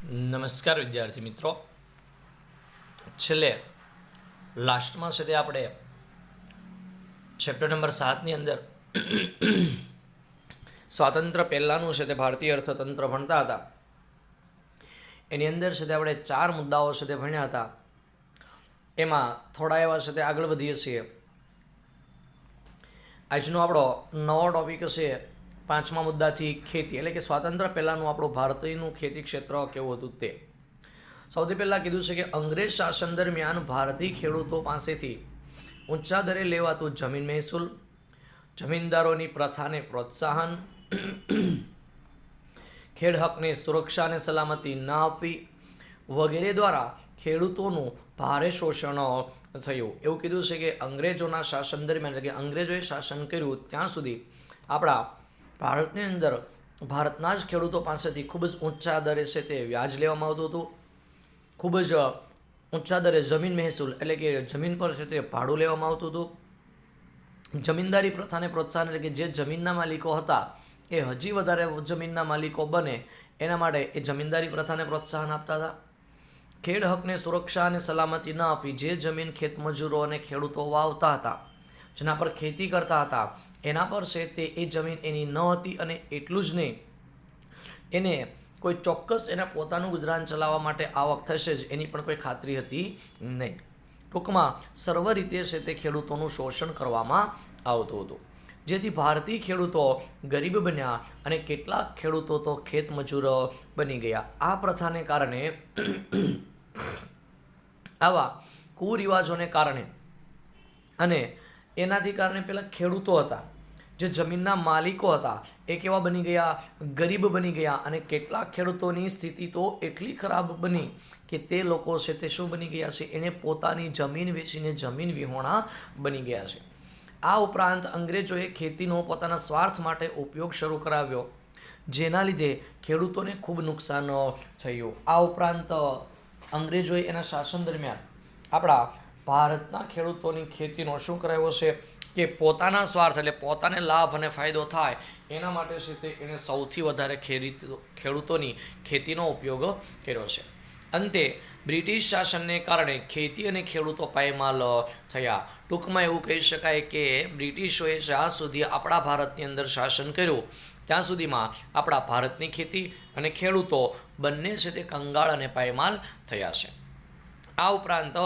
નમસ્કાર વિદ્યાર્થી મિત્રો. છેલ્લે લાસ્ટમાં છે તે આપણે ચેપ્ટર નંબર 7ની અંદર સ્વાતંત્ર્ય પહેલાંનું છે તે ભારતીય અર્થતંત્ર ભણતા હતા. એની અંદર છે તે આપણે 4 મુદ્દાઓ છે તે ભણ્યા હતા. એમાં થોડા એવા છે તે આગળ વધીએ છીએ. આજનો આપણો નવો ટોપિક છે 5મા મુદ્દાથી ખેતી, એટલે કે સ્વાતંત્ર્ય પહેલાંનું આપણું ભારતીયનું ખેતી ક્ષેત્ર કેવું હતું તે. સૌથી પહેલાં કીધું છે કે અંગ્રેજ શાસન દરમિયાન ભારતીય ખેડૂતો પાસેથી ઊંચા દરે લેવાતું જમીન મહેસૂલ, જમીનદારોની પ્રથાને પ્રોત્સાહન, ખેડ હકને સુરક્ષા અને સલામતી ન આપવી વગેરે દ્વારા ખેડૂતોનું ભારે શોષણ થયું. એવું કીધું છે કે અંગ્રેજોના શાસન દરમિયાન, એટલે કે અંગ્રેજોએ શાસન કર્યું ત્યાં સુધી આપણા ભારતની અંદર ભારતના જ ખેડૂતો પાસેથી ખૂબ જ ઊંચા દરે છે તે વ્યાજ લેવામાં આવતું હતું. ખૂબ જ ઊંચા દરે જમીન મહેસૂલ, એટલે કે જમીન પર છે તે ભાડું લેવામાં આવતું હતું. જમીનદારી પ્રથાને પ્રોત્સાહન, એટલે કે જે જમીનના માલિકો હતા એ હજી વધારે જમીનના માલિકો બને એના માટે એ જમીનદારી પ્રથાને પ્રોત્સાહન આપતા હતા. ખેડ હકને સુરક્ષા અને સલામતી ન આપી જે જમીન ખેતમજૂરો અને ખેડૂતો વાવતા હતા, જેના પર ખેતી કરતા હતા, એના પર છે તે એ જમીન એની ન હતી. અને એટલું જ નહીં, એને કોઈ ચોક્કસ એના પોતાનું ગુજરાન ચલાવવા માટે આવક થશે જ એની પણ કોઈ ખાતરી હતી નહીં. ટૂંકમાં સર્વ રીતે છે તે ખેડૂતોનું શોષણ કરવામાં આવતું હતું, જેથી ભારતીય ખેડૂતો ગરીબ બન્યા અને કેટલાક ખેડૂતો તો ખેતમજૂર બની ગયા. આ પ્રથાને કારણે આવા કુરિવાજોને કારણે અને એનાથી કારણે પેલા ખેડૂતો હતા, જે જમીનના માલિકો હતા, એ કેવા બની ગયા? ગરીબ બની ગયા. અને કેટલાક ખેડૂતોની સ્થિતિ તો એટલી ખરાબ બની કે તે લોકો છે તે શું બની ગયા છે? એને પોતાની જમીન વેચીને જમીન વિહોણા બની ગયા છે. આ ઉપરાંત અંગ્રેજોએ ખેતીનો પોતાના સ્વાર્થ માટે ઉપયોગ શરૂ કરાવ્યો, જેના લીધે ખેડૂતોને ખૂબ નુકસાન થયું. આ ઉપરાંત અંગ્રેજોએ એના શાસન દરમિયાન આપણા ભારતના ખેડૂતોની ખેતીનો શું કરાવ્યો છે કે પોતાના સ્વાર્થ, એટલે પોતાને લાભ અને ફાયદો થાય એના માટે છે તે એને સૌથી વધારે ખેડૂતોની ખેતીનો ઉપયોગ કર્યો છે. અંતે બ્રિટિશ શાસનને કારણે ખેતી અને ખેડૂતો પાયમાલ થયા. ટૂંકમાં એવું કહી શકાય કે બ્રિટિશોએ જ્યાં સુધી આપણા ભારતની અંદર શાસન કર્યું ત્યાં સુધીમાં આપણા ભારતની ખેતી અને ખેડૂતો બંને છે તે કંગાળ અને પાયમાલ થયા છે. આ ઉપરાંત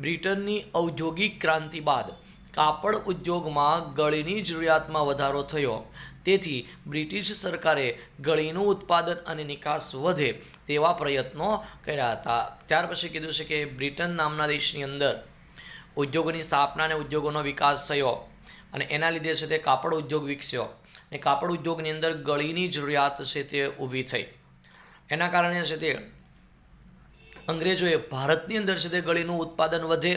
બ્રિટનની ઔદ્યોગિક ક્રાંતિ બાદ કાપડ ઉદ્યોગમાં ગળીની જરૂરિયાતમાં વધારો થયો, તેથી બ્રિટિશ સરકારે ગળીનું ઉત્પાદન અને નિકાસ વધે તેવા પ્રયત્નો કર્યા હતા. ત્યાર પછી કીધું છે કે બ્રિટન નામના દેશની અંદર ઉદ્યોગોની સ્થાપના અને ઉદ્યોગોનો વિકાસ થયો અને એના લીધે છે તે કાપડ ઉદ્યોગ વિકસ્યો અને કાપડ ઉદ્યોગની અંદર ગળીની જરૂરિયાત છે તે ઊભી થઈ. એના કારણે છે તે અંગ્રેજોએ ભારતની અંદર છે તે ગળીનું ઉત્પાદન વધે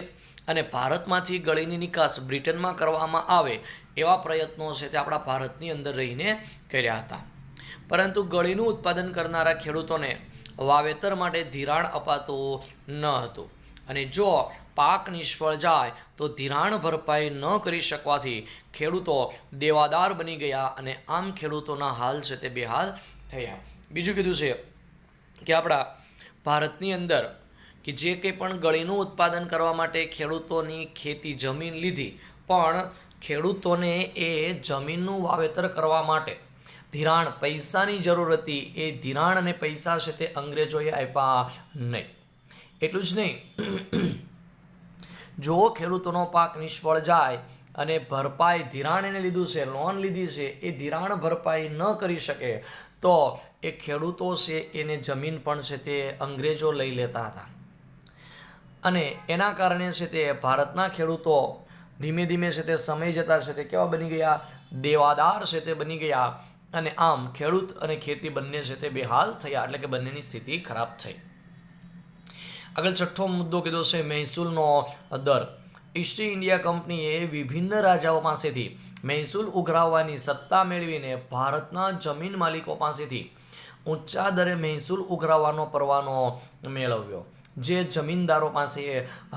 અને ભારતમાંથી ગળીની નિકાસ બ્રિટનમાં કરવામાં આવે એવા પ્રયત્નો છે તે આપણા ભારતની અંદર રહીને કર્યા હતા. પરંતુ ગળીનું ઉત્પાદન કરનારા ખેડૂતોને વાવેતર માટે ધિરાણ અપાતું ન હતું, અને જો પાક નિષ્ફળ જાય તો ધિરાણ ભરપાઈ ન કરી શકવાથી ખેડૂતો દેવાદાર બની ગયા અને આમ ખેડૂતોના હાલ છે તે બેહાલ થયા. બીજું કીધું છે કે આપણા ભારતની અંદર કે જે કંઈ પણ ગળીનું ઉત્પાદન કરવા માટે ખેડૂતોની ખેતી જમીન લીધી, પણ ખેડૂતોને એ જમીનનું વાવેતર કરવા માટે ધિરાણ પૈસાની જરૂર હતી. એ ધિરાણ અને પૈસા છે તે અંગ્રેજોએ આપ્યા નહીં. એટલું જ નહીં, જો ખેડૂતોનો પાક નિષ્ફળ જાય અને ભરપાઈ ધિરાણ એને લીધું છે, લોન લીધી છે, એ ધિરાણ ભરપાઈ ન કરી શકે તો એ ખેડૂતો છે એને જમીન પણ છે તે અંગ્રેજો લઈ લેતા હતા. અને એના કારણે છે તે ભારતના ખેડૂતો ધીમે ધીમે છે તે સમય જતા છે તે કેવા બની ગયા? દેવાદાર છે તે બની ગયા. અને આમ ખેડૂત અને ખેતી બંને છે તે બેહાલ થયા, એટલે કે બંનેની સ્થિતિ ખરાબ થઈ. આગળ છઠ્ઠો મુદ્દો કીધો છે મહેસૂલનો દર. ઈસ્ટ ઇન્ડિયા કંપનીએ વિભિન્ન રાજાઓ પાસેથી મહેસૂલ ઉઘરાવવાની સત્તા મેળવીને ભારતના જમીન માલિકો પાસેથી ઊંચા દરે મહેસૂલ ઉઘરાવવાનો પરવાનો મેળવ્યો, જે જમીનદારો પાસે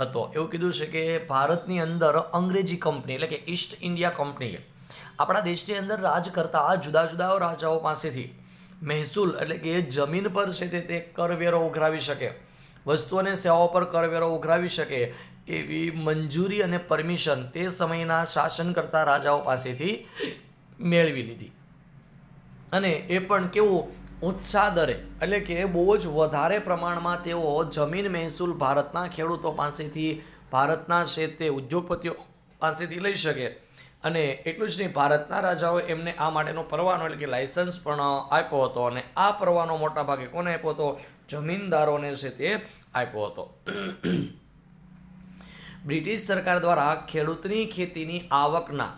હતો. એવું કીધું છે કે ભારતની અંદર અંગ્રેજી કંપની, એટલે કે ઈસ્ટ ઇન્ડિયા કંપનીએ આપણા દેશની અંદર રાજ કરતા જુદા જુદા રાજાઓ પાસેથી મહેસૂલ એટલે કે જમીન પર છે તે કરવેરો ઉઘરાવી શકે, વસ્તુ અને સેવાઓ પર કરવેરો ઉઘરાવી શકે એવી મંજૂરી અને પરમિશન તે સમયના શાસન કરતા રાજાઓ પાસેથી મેળવી લીધી. અને એ પણ કેવું ઊંચા દરે એટલે કે બહુ જ વધારે પ્રમાણમાં તેઓ જમીન મહેસૂલ ભારતના ખેડૂતો પાસેથી, ભારતના છે તે ઉદ્યોગપતિઓ પાસેથી લઈ શકે. અને એટલું જ નહીં, ભારતના રાજાઓ એમને આ માટેનો પરવાનો એટલે કે લાયસન્સ પણ આપ્યો હતો. અને આ પરવાનો મોટા ભાગે કોને આપ્યો હતો? જમીનદારોને છે તે આપ્યો હતો. બ્રિટિશ સરકાર દ્વારા ખેડૂતની ખેતીની આવકના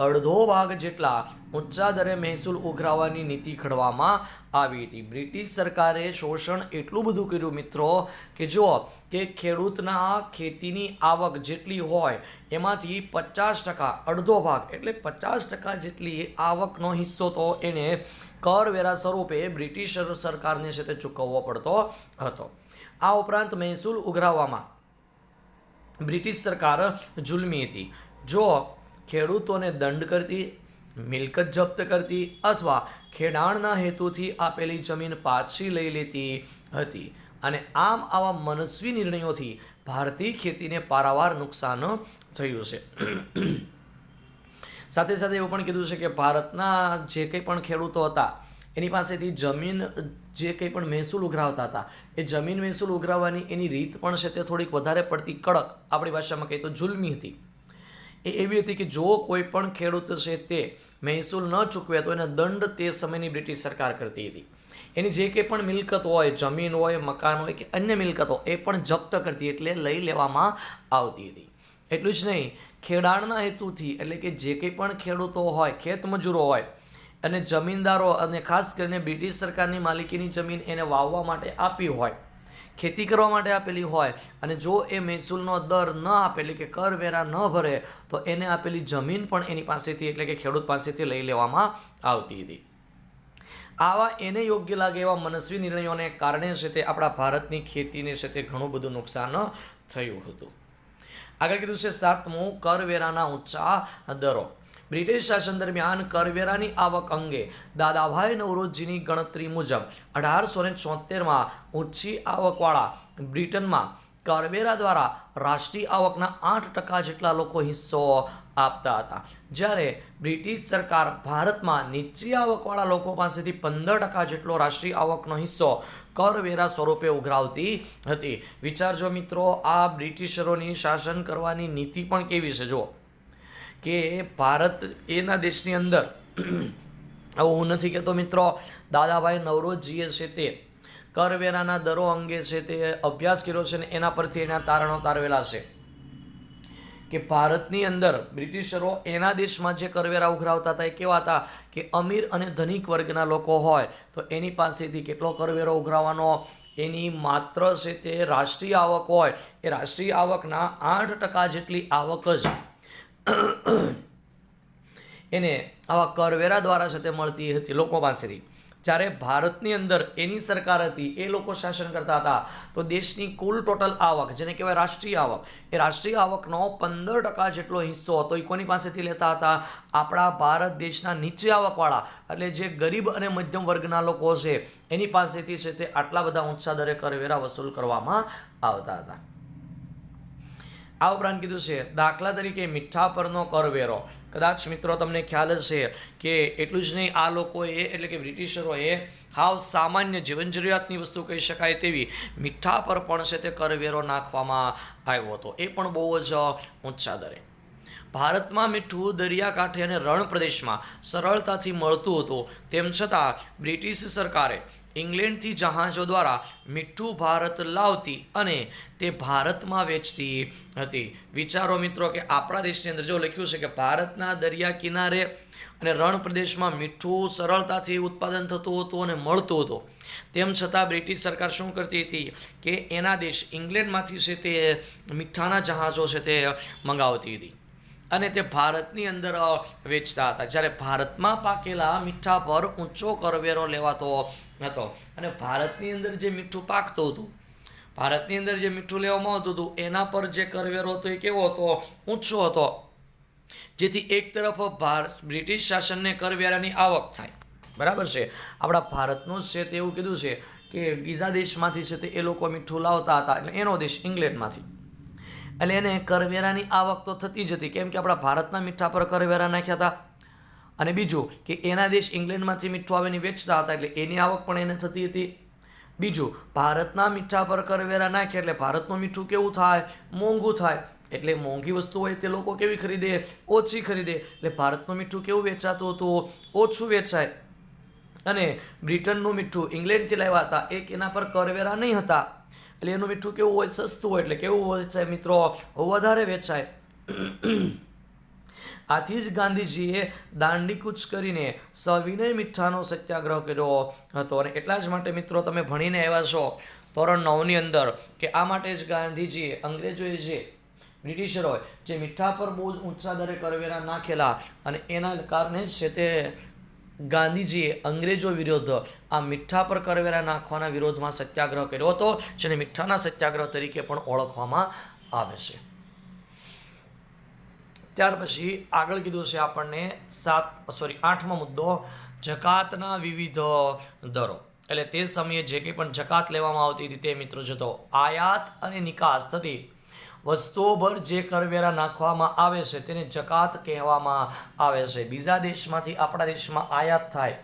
અડધો ભાગ જેટલા ઊંચા દરે મહેસૂલ ઉઘરાવવાની નીતિ ઘડવામાં આવી હતી. બ્રિટિશ સરકારે શોષણ એટલું બધું કર્યું મિત્રો કે જો કે ખેડૂતના ખેતીની આવક જેટલી હોય એમાંથી 50%, અડધો ભાગ એટલે 50% જેટલી આવકનો હિસ્સો તો એને કરવેરા સ્વરૂપે બ્રિટિશ સરકારને છે તે ચૂકવવો પડતો હતો. આ ઉપરાંત મહેસૂલ ઉઘરાવવામાં બ્રિટિશ સરકાર જુલ્મી હતી. જો ખેડૂતોને દંડ કરતી, મિલકત જપ્ત કરતી અથવા ખેડાણના હેતુથી આપેલી જમીન પાછી લઈ લેતી હતી. અને આમ આવા મનસ્વી નિર્ણયોથી ભારતીય ખેતીને પારાવાર નુકસાન થયું છે. સાથે સાથે એવું પણ કીધું છે કે ભારતના જે કંઈ પણ ખેડૂતો હતા એની પાસેથી જમીન જે કંઈ પણ મહેસૂલ ઉઘરાવતા હતા એ જમીન મહેસૂલ ઉઘરાવવાની એની રીત પણ છે તે થોડીક વધારે પડતી કડક, આપણી ભાષામાં કહીએ તો જુલ્મી હતી. એ એવી હતી કે જો કોઈ પણ ખેડૂત છે તે મહેસૂલ ન ચૂકવે તો એને દંડ તે સમયની બ્રિટિશ સરકાર કરતી હતી. એની જે કંઈ પણ મિલકત હોય, જમીન હોય, મકાન હોય કે અન્ય મિલકતો એ પણ જપ્ત કરતી, એટલે લઈ લેવામાં આવતી હતી. એટલું જ નહીં, ખેડાણના હેતુથી એટલે કે જે કંઈ પણ ખેડૂતો હોય, ખેતમજૂરો હોય અને જમીનદારો, અને ખાસ કરીને બ્રિટિશ સરકારની માલિકીની જમીન એને વાવવા માટે આપી હોય, ખેતી કરવા માટે આપેલી હોય, અને જો એ મહેસૂલનો દર ન આપે એટલે કે કરવેરા ન ભરે તો એને આપેલી જમીન પણ એની પાસેથી એટલે કે ખેડૂત પાસેથી લઈ લેવામાં આવતી હતી. આવા એને યોગ્ય લાગે એવા મનસ્વી નિર્ણયોને કારણે છે તે આપણા ભારતની ખેતીને છે તે ઘણું બધું નુકસાન થયું હતું. આગળ કીધું છે 7મું, કરવેરાના ઊંચા દરો. બ્રિટિશ શાસન દરમિયાન કરવેરાની આવક અંગે દાદાભાઈ નવરોજીની ગણતરી મુજબ 1876માં ઊંચી આવકવાળા બ્રિટનમાં કરવેરા દ્વારા રાષ્ટ્રીય આવકના 8% જેટલા લોકો હિસ્સો આપતા હતા, જ્યારે બ્રિટિશ સરકાર ભારતમાં નીચી આવકવાળા લોકો પાસેથી 15% જેટલો રાષ્ટ્રીય આવકનો હિસ્સો કરવેરા સ્વરૂપે ઉઘરાવતી હતી. વિચારજો મિત્રો, આ બ્રિટિશરોની શાસન કરવાની નીતિ પણ કેવી છે. જો કે ભારત એના દેશની અંદર, આવું હું નથી કહેતો મિત્રો, દાદાભાઈ નવરોજીએ છે તે કરવેરાના દરો અંગે છે તે અભ્યાસ કર્યો છે અને એના પરથી એના તારણો તારવેલા છે કે ભારતની અંદર બ્રિટિશરો એના દેશમાં જે કરવેરા ઉઘરાવતા હતા એ કેવા હતા કે અમીર અને ધનિક વર્ગના લોકો હોય તો એની પાસેથી કેટલો કરવેરો ઉઘરાવવાનો, એની માત્ર છે તે રાષ્ટ્રીય આવક હોય એ રાષ્ટ્રીય આવકના 8% જેટલી આવક જ એને આવા કરવેરા દ્વારા છે તે મળતી હતી લોકો પાસેથી. જ્યારે ભારતની અંદર એની સરકાર હતી, એ લોકો શાસન કરતા હતા, તો દેશની કુલ ટોટલ આવક જેને કહેવાય રાષ્ટ્રીય આવક, એ રાષ્ટ્રીય આવકનો 15% જેટલો હિસ્સો હતો એ કોની પાસેથી લેતા હતા? આપણા ભારત દેશના નીચે આવકવાળા એટલે જે ગરીબ અને મધ્યમ વર્ગના લોકો છે એની પાસેથી છે તે આટલા બધા ઊંચા દરે કરવેરા વસૂલ કરવામાં આવતા હતા. આ ઉપરાંત કીધું છે દાખલા તરીકે મીઠા પરનો કરવેરો. કદાચ મિત્રો તમને ખ્યાલ જ છે કે એટલું જ નહીં, આ લોકોએ એટલે કે બ્રિટિશરોએ હાવ સામાન્ય જીવન જરૂરિયાતની વસ્તુ કહી શકાય તેવી મીઠા પર પણ છે તે કરવેરો નાખવામાં આવ્યો હતો, એ પણ બહુ જ ઊંચા દરે. ભારતમાં મીઠું દરિયાકાંઠે અને રણ પ્રદેશમાં સરળતાથી મળતું હતું, તેમ છતાં બ્રિટિશ સરકારે ઇંગ્લેન્ડથી જહાજો દ્વારા મીઠું ભારત લાવતી અને તે ભારતમાં વેચતી હતી. વિચારો મિત્રો કે આપણા દેશની અંદર જો લખ્યું છે કે ભારતના દરિયા કિનારે અને રણ પ્રદેશમાં મીઠું સરળતાથી ઉત્પાદન થતું હતું અને મળતું હતું, તેમ છતાં બ્રિટિશ સરકાર શું કરતી હતી કે એના દેશ ઇંગ્લેન્ડમાંથી છે તે મીઠાના જહાજો છે તે મંગાવતી હતી અને તે ભારતની અંદર વેચતા હતા. જ્યારે ભારતમાં પાકેલા મીઠા પર ઊંચો કરવેરો લેવાતો હતો અને ભારતની અંદર જે મીઠું પાકતું હતું, ભારતની અંદર જે મીઠું લેવામાં આવતું હતું એના પર જે કરવેરો હતો એ કેવો હતો? ઊંચો હતો. જેથી એક તરફ બ્રિટિશ શાસનને કરવેરાની આવક થાય બરાબર છે. આપણા ભારતનું જ છે તે એવું કીધું છે કે બીજા દેશમાંથી છે તે એ લોકો મીઠું લાવતા હતા, એટલે એનો દેશ ઇંગ્લેન્ડમાંથી, એટલે એને કરવેરાની આવક તો થતી જ હતી, કેમ કે આપણા ભારતના મીઠા પર કરવેરા નાખ્યા હતા. અને બીજું કે એના દેશ ઇંગ્લેન્ડમાંથી મીઠું આવીને વેચતા હતા, એટલે એની આવક પણ એને થતી હતી. બીજું, ભારતના મીઠા પર કરવેરા નાખ્યા એટલે ભારતનું મીઠું કેવું થાય? મોંઘું થાય. એટલે મોંઘી વસ્તુ હોય તે લોકો કેવી ખરીદે? ઓછી ખરીદે. એટલે ભારતનું મીઠું કેવું વેચાતું હતું? ઓછું વેચાય. અને બ્રિટનનું મીઠું ઇંગ્લેન્ડથી લાવ્યા હતા, એક એના પર કરવેરા નહીં હતા, એટલે એનું મીઠું કેવું હોય? સસ્તું હોય. એટલે કેવું વેચાય મિત્રો? વધારે વેચાય. આથી જ ગાંધીજીએ દાંડી કૂચ કરીને સવિનય મીઠાનો સત્યાગ્રહ કર્યો હતો. અને એટલા જ માટે મિત્રો તમે ભણીને આવ્યા છો ધોરણ 9ની અંદર કે આ માટે જ ગાંધીજીએ, અંગ્રેજોએ જે બ્રિટિશરોએ જે મીઠા પર બહુ જ ઊંચા દરે કરવેરા નાખેલા, અને એના કારણે જ છે તે ગાંધીજીએ અંગ્રેજો વિરુદ્ધ આ મીઠા પર કરવેરા નાખવાના વિરોધમાં સત્યાગ્રહ કર્યો હતો, જેને મીઠાના સત્યાગ્રહ તરીકે પણ ઓળખવામાં આવે છે. ત્યાર પછી આગળ કીધું છે આપણને 8મો મુદ્દો, જકાતના વિવિધ દરો. એટલે તે સમયે જે કંઈ પણ જકાત લેવામાં આવતી હતી તે મિત્રો જતો આયાત અને નિકાસ થતી વસ્તુઓ પર જે કરવેરા નાખવામાં આવે છે તેને જકાત કહેવામાં આવે છે. બીજા દેશમાંથી આપણા દેશમાં આયાત થાય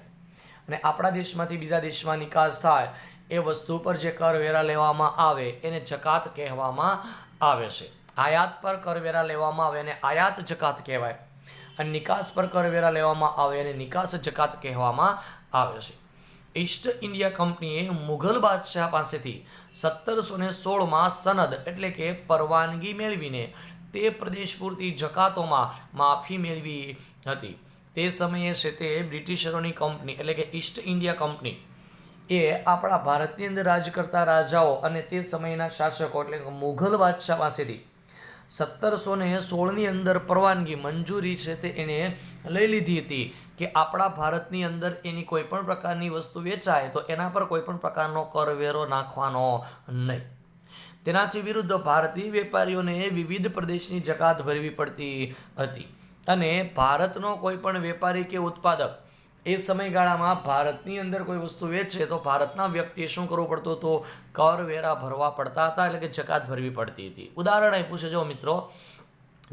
અને આપણા દેશમાંથી બીજા દેશમાં નિકાસ થાય, એ વસ્તુ પર જે કરવેરા લેવામાં આવે એને જકાત કહેવામાં આવે છે. આયાત પર કરવેરા લેવામાં આવે અને આયાત જકાત કહેવાય, અને નિકાસ પર કરવેરા લેવામાં આવે અને નિકાસ જકાત કહેવામાં આવે છે. ઈસ્ટ ઇન્ડિયા કંપનીએ મુઘલ બાદશાહ પાસેથી 1716માં સનદ એટલે કે પરવાનગી મેળવીને તે પ્રદેશ પૂરતી જકાતોમાં માફી મેળવી હતી. તે સમયે છે તે બ્રિટિશરોની કંપની એટલે કે ઈસ્ટ ઇન્ડિયા કંપની એ આપણા ભારતની અંદર રાજ કરતા રાજાઓ અને તે સમયના શાસકો એટલે કે મુઘલ બાદશાહ પાસેથી 1716ની અંદર પરવાનગી મંજૂરી છે તે એણે લઈ લીધી હતી કે આપણા ભારતની અંદર એની કોઈ પણ પ્રકારની વસ્તુ વેચાય તો એના પર કોઈ પણ પ્રકારનો કરવેરો નાખવાનો નહીં. તેનાથી વિરુદ્ધ ભારતીય વેપારીઓને વિવિધ પ્રદેશની જકાત ભરવી પડતી હતી, અને ભારતનો કોઈ પણ વેપારી કે ઉત્પાદક એ સમયગાળામાં ભારતની અંદર કોઈ વસ્તુ વેચે તો ભારતના વ્યક્તિએ શું કરવું પડતું હતું? કરવેરા ભરવા પડતા હતા, એટલે કે જકાત ભરવી પડતી હતી. ઉદાહરણ આપ્યું છે જો મિત્રો,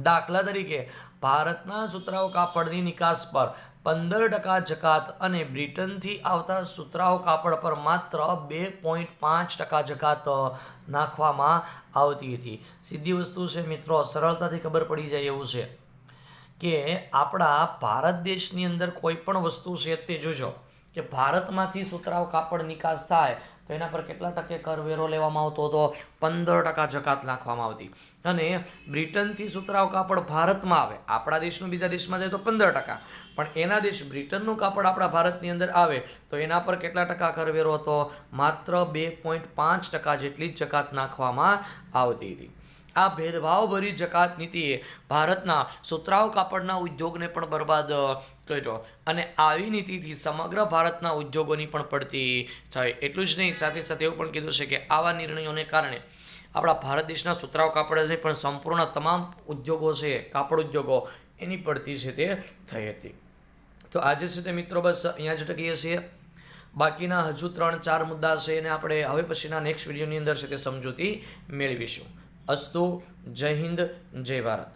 દાખલા તરીકે ભારતના સુતરાઉ કાપડની નિકાસ પર 15% જકાત અને બ્રિટનથી આવતા સુતરાઉ કાપડ પર માત્ર 2.5% જકાત નાખવામાં આવતી હતી. સીધી વસ્તુ છે મિત્રો, સરળતાથી ખબર પડી જાય એવું છે કે આપણા ભારત દેશની અંદર કોઈ પણ વસ્તુ છે તે જોજો કે ભારતમાંથી સુતરાઉ કાપડ નિકાસ થાય તો એના પર કેટલા ટકે કરવેરો લેવામાં આવતો હતો? 15% જકાત નાખવામાં આવતી. અને બ્રિટનથી સુતરાઉ કાપડ ભારતમાં આવે, આપણા દેશનું બીજા દેશમાં જાય તો 15%, પણ એના દેશ બ્રિટનનું કાપડ આપણા ભારતની અંદર આવે તો એના પર કેટલા ટકા કરવેરો હતો? માત્ર 2.5% જેટલી જ જકાત નાખવામાં આવતી હતી. આ ભેદભાવભરી જકાત નીતિએ ભારતના સુતરાઉ કાપડના ઉદ્યોગને પણ બરબાદ કર્યો, અને આવી નીતિથી સમગ્ર ભારતના ઉદ્યોગોની પણ પડતી થઈ. એટલું જ નહીં, સાથે સાથે એવું પણ કીધું છે કે આવા નિર્ણયોને કારણે આપણા ભારત દેશના સુતરાઉ કાપડ છે પણ સંપૂર્ણ તમામ ઉદ્યોગો છે, કાપડ ઉદ્યોગો, એની પડતી છે તે થઈ હતી. તો આજે છે તે મિત્રો બસ અહીંયા જ અટકીએ છીએ. બાકીના હજુ 3-4 મુદ્દા છે એને આપણે હવે પછીના નેક્સ્ટ વિડીયોની અંદર છે તે સમજૂતી મેળવીશું. અસ્તુ. જય હિન્દ, જય ભારત.